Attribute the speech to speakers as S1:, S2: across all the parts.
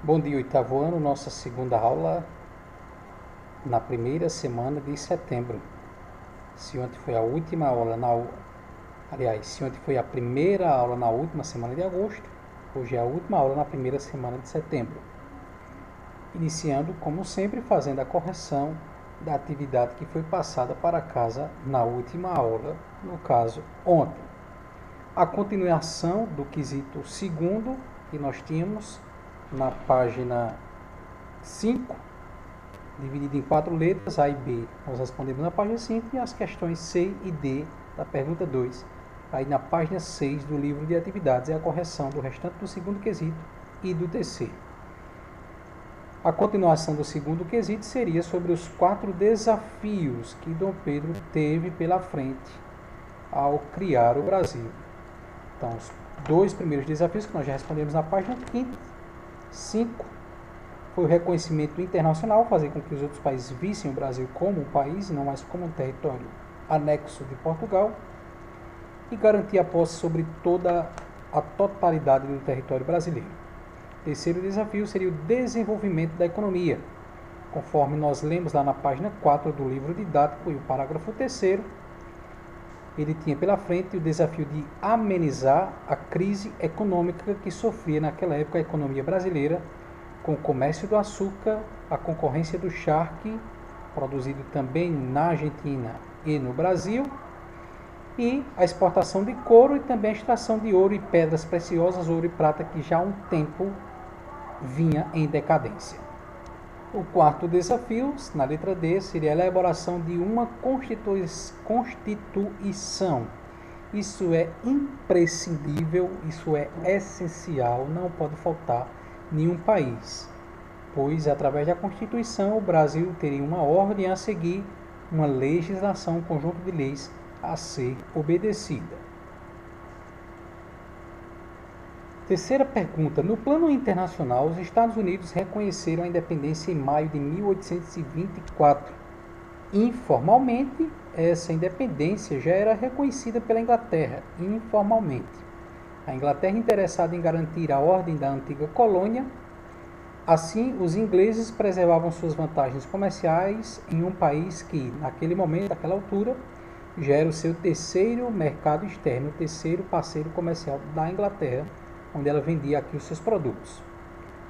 S1: Bom dia, oitavo ano, nossa segunda aula na primeira semana de setembro. Se ontem foi a última aula se ontem foi a primeira aula na última semana de agosto, hoje é a última aula na primeira semana de setembro. Iniciando, como sempre, fazendo a correção da atividade que foi passada para casa na última aula, no caso, ontem. A continuação do quesito segundo que nós tínhamos na página 5, dividido em 4 letras, A e B, nós respondemos na página 5, e as questões C e D da pergunta 2, aí na página 6 do livro de atividades, é a correção do restante do segundo quesito e do terceiro. A continuação do segundo quesito seria sobre os 4 desafios que Dom Pedro teve pela frente ao criar o Brasil. Então, os 2 primeiros desafios que nós já respondemos na página 5 foi o reconhecimento internacional, fazer com que os outros países vissem o Brasil como um país e não mais como um território anexo de Portugal, e garantir a posse sobre toda a totalidade do território brasileiro. Terceiro desafio seria o desenvolvimento da economia, conforme nós lemos lá na página 4 do livro didático, e o parágrafo 3º, ele tinha pela frente o desafio de amenizar a crise econômica que sofria naquela época a economia brasileira, com o comércio do açúcar, a concorrência do charque, produzido também na Argentina e no Brasil, e a exportação de couro e também a extração de ouro e pedras preciosas, ouro e prata, que já há um tempo vinha em decadência. O quarto desafio, na letra D, seria a elaboração de uma constituição. Isso é imprescindível, isso é essencial, não pode faltar nenhum país, pois através da Constituição o Brasil teria uma ordem a seguir, uma legislação, um conjunto de leis a ser obedecida. Terceira pergunta. No plano internacional, os Estados Unidos reconheceram a independência em maio de 1824. Informalmente, essa independência já era reconhecida pela Inglaterra, informalmente. A Inglaterra interessada em garantir a ordem da antiga colônia. Assim, os ingleses preservavam suas vantagens comerciais em um país que, naquele momento, naquela altura, já era o seu terceiro mercado externo, o terceiro parceiro comercial da Inglaterra, onde ela vendia aqui os seus produtos.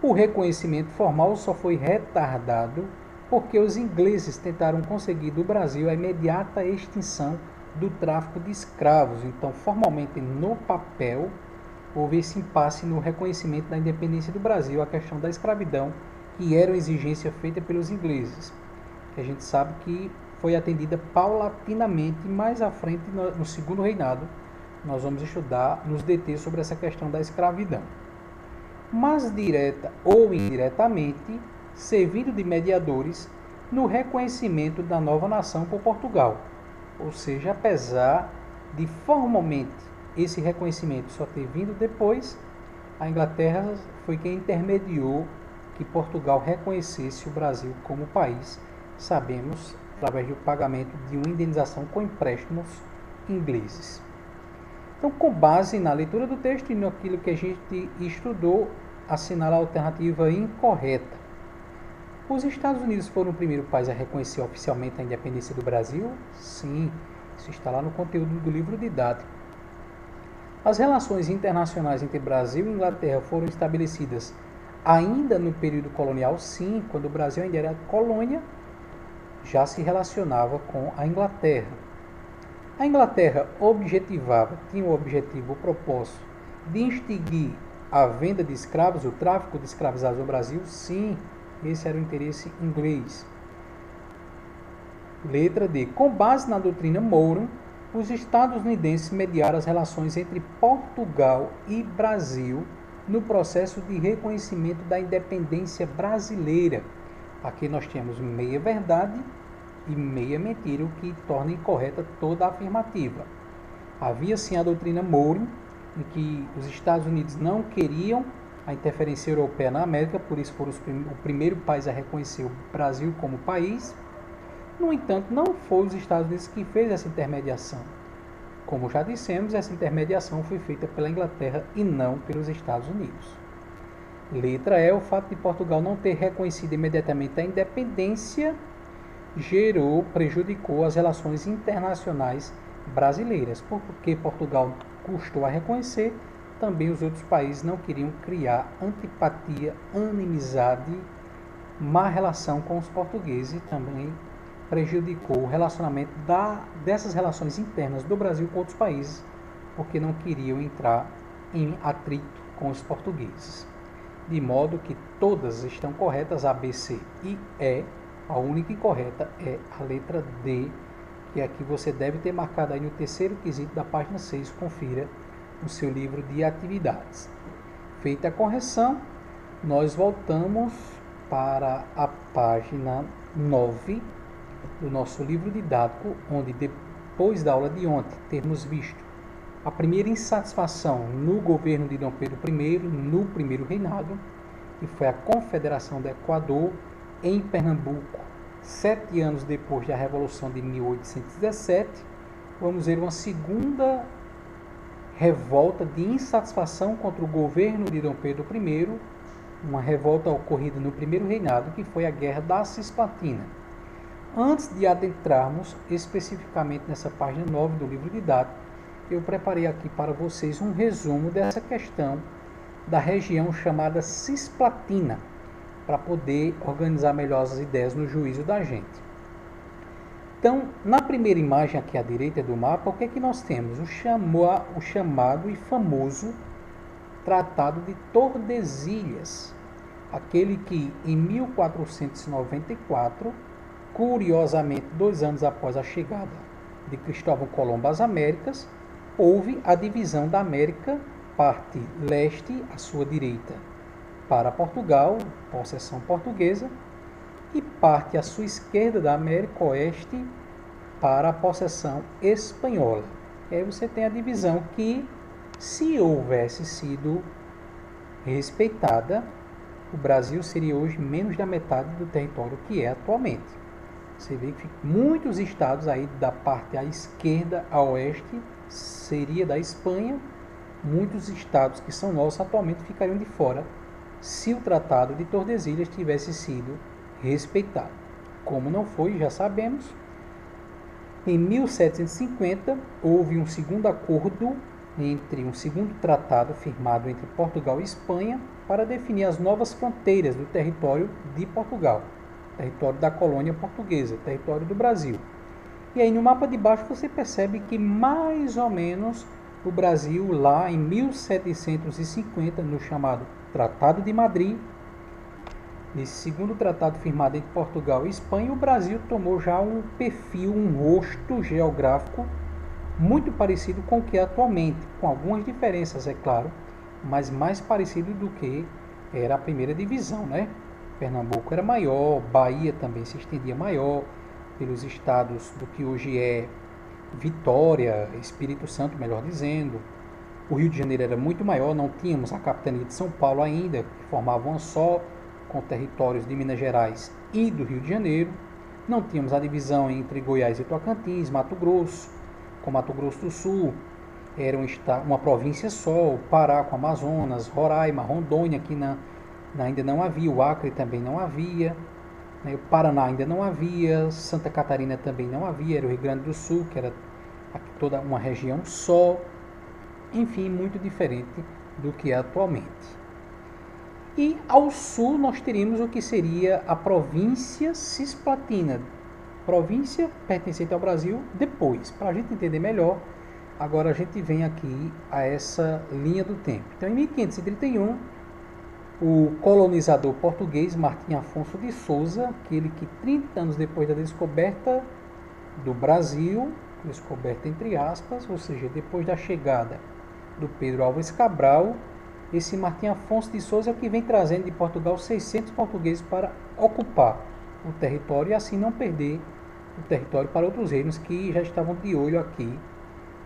S1: O reconhecimento formal só foi retardado porque os ingleses tentaram conseguir do Brasil a imediata extinção do tráfico de escravos. Então, formalmente, no papel, houve esse impasse no reconhecimento da independência do Brasil, a questão da escravidão, que era uma exigência feita pelos ingleses, que a gente sabe que foi atendida paulatinamente. Mais à frente, no segundo reinado, nós vamos estudar, nos deter sobre essa questão da escravidão. Mas direta ou indiretamente, servindo de mediadores no reconhecimento da nova nação por Portugal. Ou seja, apesar de formalmente esse reconhecimento só ter vindo depois, a Inglaterra foi quem intermediou que Portugal reconhecesse o Brasil como país, sabemos, através do pagamento de uma indenização com empréstimos ingleses. Então, com base na leitura do texto e naquilo que a gente estudou, assinala a alternativa incorreta. Os Estados Unidos foram o primeiro país a reconhecer oficialmente a independência do Brasil? Sim, isso está lá no conteúdo do livro didático. As relações internacionais entre Brasil e Inglaterra foram estabelecidas ainda no período colonial? Sim, quando o Brasil ainda era colônia, já se relacionava com a Inglaterra. A Inglaterra tinha o objetivo, o propósito de extinguir a venda de escravos, o tráfico de escravizados no Brasil? Sim, esse era o interesse inglês. Letra D. Com base na doutrina Monroe, os estadunidenses mediaram as relações entre Portugal e Brasil no processo de reconhecimento da independência brasileira. Aqui nós temos meia verdade e meia mentira, o que torna incorreta toda a afirmativa. Havia sim a doutrina Monroe, em que os Estados Unidos não queriam a interferência europeia na América, por isso foram o primeiro país a reconhecer o Brasil como país. No entanto, não foi os Estados Unidos que fez essa intermediação. Como já dissemos, essa intermediação foi feita pela Inglaterra e não pelos Estados Unidos. Letra E, o fato de Portugal não ter reconhecido imediatamente a independência prejudicou as relações internacionais brasileiras, porque Portugal custou a reconhecer, também os outros países não queriam criar antipatia, inimizade, má relação com os portugueses, e também prejudicou o relacionamento dessas relações internas do Brasil com outros países, porque não queriam entrar em atrito com os portugueses. De modo que todas estão corretas, A, B, C e E. A única incorreta é a letra D, que aqui você deve ter marcado aí no terceiro quesito da página 6. Confira no seu livro de atividades. Feita a correção, nós voltamos para a página 9 do nosso livro didático, onde depois da aula de ontem termos visto a primeira insatisfação no governo de Dom Pedro I, no primeiro reinado, que foi a Confederação do Equador, em Pernambuco, 7 anos depois da Revolução de 1817, vamos ver uma segunda revolta de insatisfação contra o governo de Dom Pedro I, uma revolta ocorrida no primeiro reinado, que foi a Guerra da Cisplatina. Antes de adentrarmos especificamente nessa página 9 do livro didático, eu preparei aqui para vocês um resumo dessa questão da região chamada Cisplatina, para poder organizar melhor as ideias no juízo da gente. Então, na primeira imagem aqui à direita do mapa, o que é que nós temos? O chamado e famoso Tratado de Tordesilhas, aquele que em 1494, curiosamente 2 anos após a chegada de Cristóvão Colombo às Américas, houve a divisão da América, parte leste à sua direita para Portugal, possessão portuguesa, e parte à sua esquerda da América Oeste para a possessão espanhola. E aí você tem a divisão que, se houvesse sido respeitada, o Brasil seria hoje menos da metade do território que é atualmente. Você vê que muitos estados aí da parte à esquerda a oeste seria da Espanha, muitos estados que são nossos atualmente ficariam de fora se o Tratado de Tordesilhas tivesse sido respeitado. Como não foi, já sabemos, em 1750 houve um segundo acordo um segundo tratado firmado entre Portugal e Espanha para definir as novas fronteiras do território de Portugal, território da colônia portuguesa, território do Brasil. E aí no mapa de baixo você percebe que mais ou menos o Brasil lá em 1750, no chamado Tratado de Madrid, nesse segundo tratado firmado entre Portugal e Espanha, o Brasil tomou já um perfil, um rosto geográfico muito parecido com o que é atualmente, com algumas diferenças, é claro, mas mais parecido do que era a primeira divisão, né? Pernambuco era maior, Bahia também se estendia maior, pelos estados do que hoje é Vitória, Espírito Santo, melhor dizendo. O Rio de Janeiro era muito maior, não tínhamos a capitania de São Paulo ainda, que formavam uma só, com territórios de Minas Gerais e do Rio de Janeiro. Não tínhamos a divisão entre Goiás e Tocantins, Mato Grosso, com Mato Grosso do Sul, era uma província só, o Pará com Amazonas, Roraima, Rondônia, que ainda não havia, o Acre também não havia, né, o Paraná ainda não havia, Santa Catarina também não havia, era o Rio Grande do Sul, que era toda uma região só, enfim, muito diferente do que é atualmente. E ao sul nós teríamos o que seria a província Cisplatina, província pertencente ao Brasil depois. Para a gente entender melhor, agora a gente vem aqui a essa linha do tempo. Então, em 1531, o colonizador português Martim Afonso de Souza, aquele que 30 anos depois da descoberta do Brasil, descoberta entre aspas, ou seja, depois da chegada do Pedro Álvares Cabral, esse Martim Afonso de Souza é o que vem trazendo de Portugal 600 portugueses para ocupar o território e assim não perder o território para outros reinos que já estavam de olho aqui.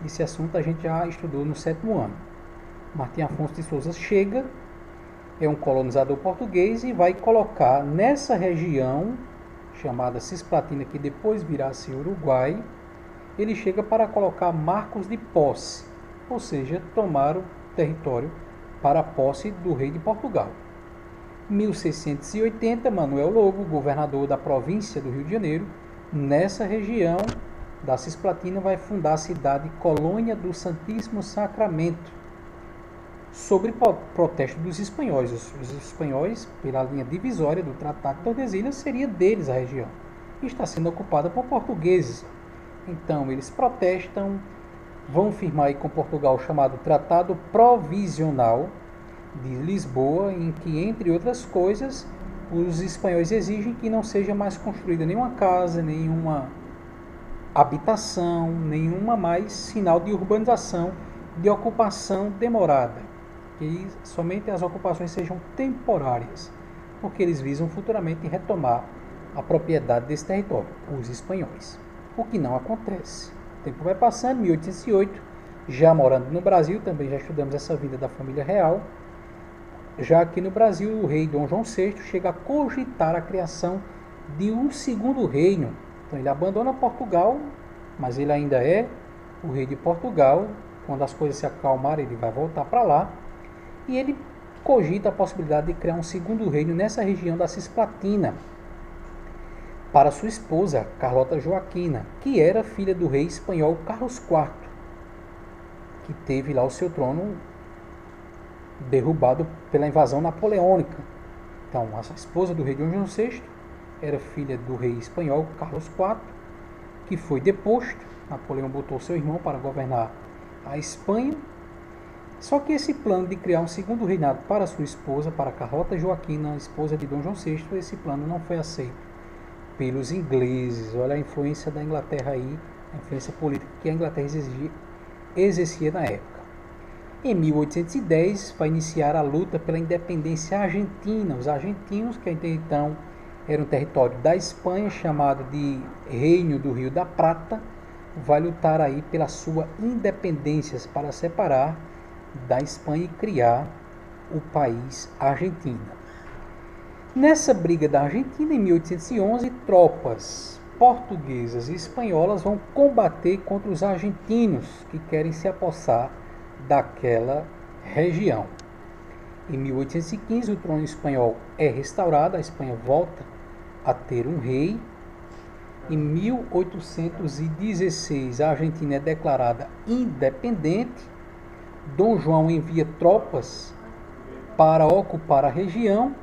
S1: Esse assunto a gente já estudou no 7º ano. Martim Afonso de Souza chega, é um colonizador português e vai colocar nessa região chamada Cisplatina, que depois virá a ser Uruguai, ele chega para colocar marcos de posse, ou seja, tomar o território para a posse do rei de Portugal. 1680, Manuel Lobo, governador da província do Rio de Janeiro, nessa região da Cisplatina, vai fundar a cidade Colônia do Santíssimo Sacramento, sobre protesto dos espanhóis. Os espanhóis, pela linha divisória do Tratado de Tordesilhas, seria deles a região, e está sendo ocupada por portugueses. Então eles protestam, vão firmar aí com Portugal o chamado Tratado Provisional de Lisboa, em que, entre outras coisas, os espanhóis exigem que não seja mais construída nenhuma casa, nenhuma habitação, nenhuma mais sinal de urbanização, de ocupação demorada, que somente as ocupações sejam temporárias, porque eles visam futuramente retomar a propriedade desse território, os espanhóis, o que não acontece. O tempo vai passando, 1808, já morando no Brasil, também já estudamos essa vida da família real. Já aqui no Brasil, o rei Dom João VI chega a cogitar a criação de um segundo reino. Então ele abandona Portugal, mas ele ainda é o rei de Portugal. Quando as coisas se acalmarem, ele vai voltar para lá. E ele cogita a possibilidade de criar um segundo reino nessa região da Cisplatina, para sua esposa, Carlota Joaquina, que era filha do rei espanhol Carlos IV, que teve lá o seu trono derrubado pela invasão napoleônica. Então, a esposa do rei Dom João VI era filha do rei espanhol Carlos IV, que foi deposto. Napoleão botou seu irmão para governar a Espanha. Só que esse plano de criar um segundo reinado para sua esposa, para Carlota Joaquina, esposa de Dom João VI, esse plano não foi aceito pelos ingleses. Olha a influência da Inglaterra aí, a influência política que a Inglaterra exercia na época. Em 1810, vai iniciar a luta pela independência argentina. Os argentinos, que até então era um território da Espanha, chamado de Reino do Rio da Prata, vai lutar aí pela sua independência, para separar da Espanha e criar o país Argentina. Nessa briga da Argentina, em 1811, tropas portuguesas e espanholas vão combater contra os argentinos que querem se apossar daquela região. Em 1815, o trono espanhol é restaurado, a Espanha volta a ter um rei. Em 1816, a Argentina é declarada independente. Dom João envia tropas para ocupar a região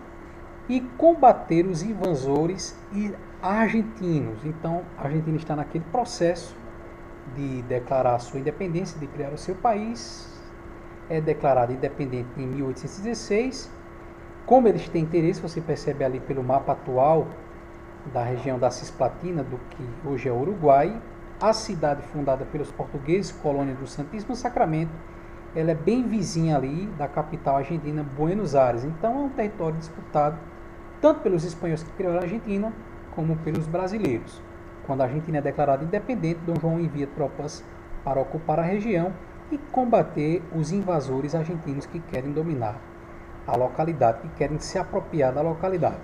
S1: e combater os invasores argentinos. Então, a Argentina está naquele processo de declarar a sua independência, de criar o seu país. É declarada independente em 1816. Como eles têm interesse, você percebe ali pelo mapa atual da região da Cisplatina, do que hoje é Uruguai, a cidade fundada pelos portugueses, colônia do Santíssimo Sacramento, ela é bem vizinha ali da capital argentina, Buenos Aires. Então é um território disputado tanto pelos espanhóis que criaram a Argentina, como pelos brasileiros. Quando a Argentina é declarada independente, Dom João envia tropas para ocupar a região e combater os invasores argentinos que querem dominar a localidade, que querem se apropriar da localidade.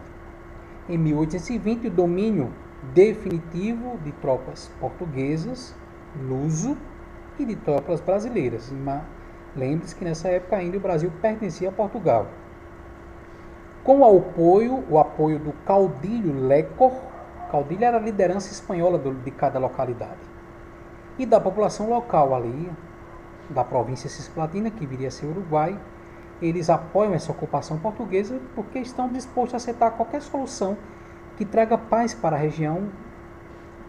S1: Em 1820, o domínio definitivo de tropas portuguesas, luso, e de tropas brasileiras. Lembre-se que nessa época ainda o Brasil pertencia a Portugal. Com o apoio do caudilho Lecor, caudilho era a liderança espanhola de cada localidade, e da população local ali, da província Cisplatina, que viria a ser Uruguai, eles apoiam essa ocupação portuguesa porque estão dispostos a aceitar qualquer solução que traga paz para a região,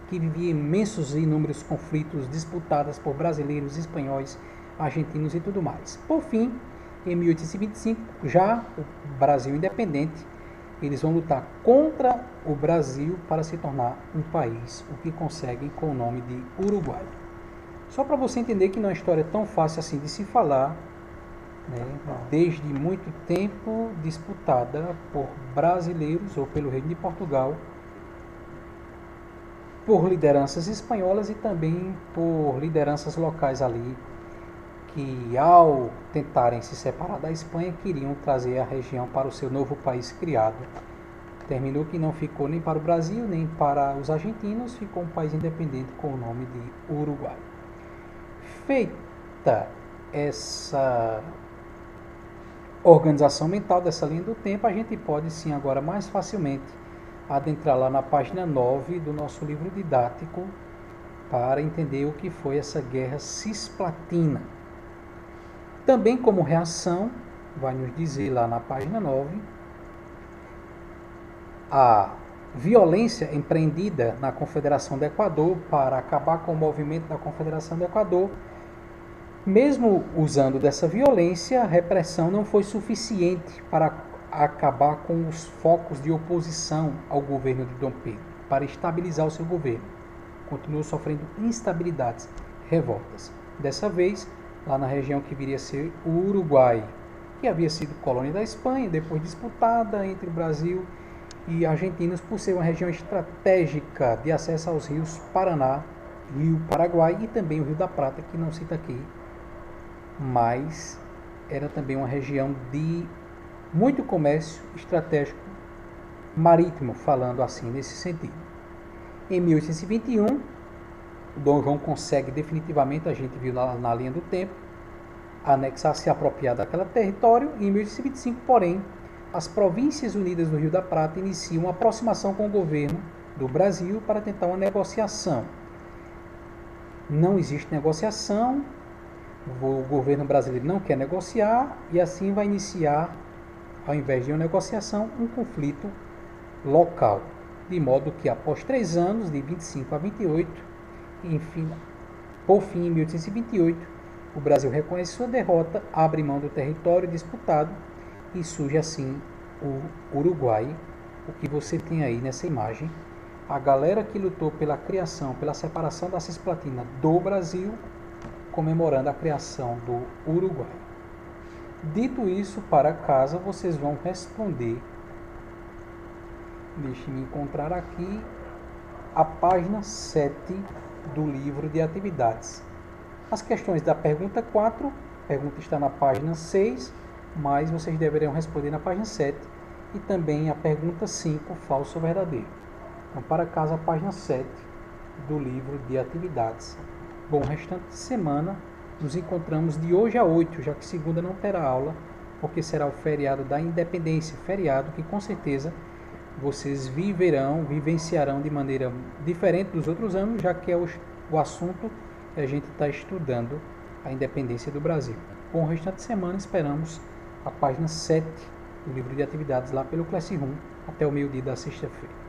S1: que vivia imensos e inúmeros conflitos disputadas por brasileiros, espanhóis, argentinos e tudo mais. Por fim, em 1825, já o Brasil independente, eles vão lutar contra o Brasil para se tornar um país, o que conseguem com o nome de Uruguai. Só para você entender que não é uma história tão fácil assim de se falar, né? Desde muito tempo disputada por brasileiros ou pelo Reino de Portugal, por lideranças espanholas e também por lideranças locais ali, que ao tentarem se separar da Espanha, queriam trazer a região para o seu novo país criado. Terminou que não ficou nem para o Brasil, nem para os argentinos, ficou um país independente com o nome de Uruguai. Feita essa organização mental dessa linha do tempo, a gente pode sim agora mais facilmente adentrar lá na página 9 do nosso livro didático para entender o que foi essa guerra cisplatina. Também como reação, vai nos dizer lá na página 9, a violência empreendida na Confederação do Equador para acabar com o movimento da Confederação do Equador. Mesmo usando dessa violência, a repressão não foi suficiente para acabar com os focos de oposição ao governo de Dom Pedro, para estabilizar o seu governo. Continuou sofrendo instabilidades, revoltas. Dessa vez, lá na região que viria a ser o Uruguai, que havia sido colônia da Espanha, depois disputada entre o Brasil e Argentinos por ser uma região estratégica de acesso aos rios Paraná, Rio Paraguai e também o Rio da Prata, que não cita aqui, mas era também uma região de muito comércio estratégico marítimo, falando assim nesse sentido. Em 1821, o Dom João consegue definitivamente, a gente viu na linha do tempo, anexar, se apropriar daquele território, e em 1825, porém, as Províncias Unidas do Rio da Prata iniciam uma aproximação com o governo do Brasil para tentar uma negociação. Não existe negociação, o governo brasileiro não quer negociar e assim vai iniciar, ao invés de uma negociação, um conflito local. De modo que após 3 anos, de 25 a 28, enfim, por fim, em 1828, o Brasil reconhece sua derrota, abre mão do território disputado e surge assim o Uruguai, o que você tem aí nessa imagem. A galera que lutou pela criação, pela separação da Cisplatina do Brasil, comemorando a criação do Uruguai. Dito isso, para casa, vocês vão responder. Deixe-me encontrar aqui a página 7 do livro de atividades. As questões da pergunta 4, a pergunta está na página 6, mas vocês deveriam responder na página 7 e também a pergunta 5, falso ou verdadeiro. Então, para casa, a página 7 do livro de atividades. Bom restante de semana, nos encontramos de hoje a 8, já que segunda não terá aula, porque será o feriado da Independência, feriado que com certeza vocês vivenciarão de maneira diferente dos outros anos, já que é o assunto que a gente está estudando, a independência do Brasil. Bom restante de semana, esperamos a página 7 do livro de atividades lá pelo Classroom até o meio-dia da sexta-feira.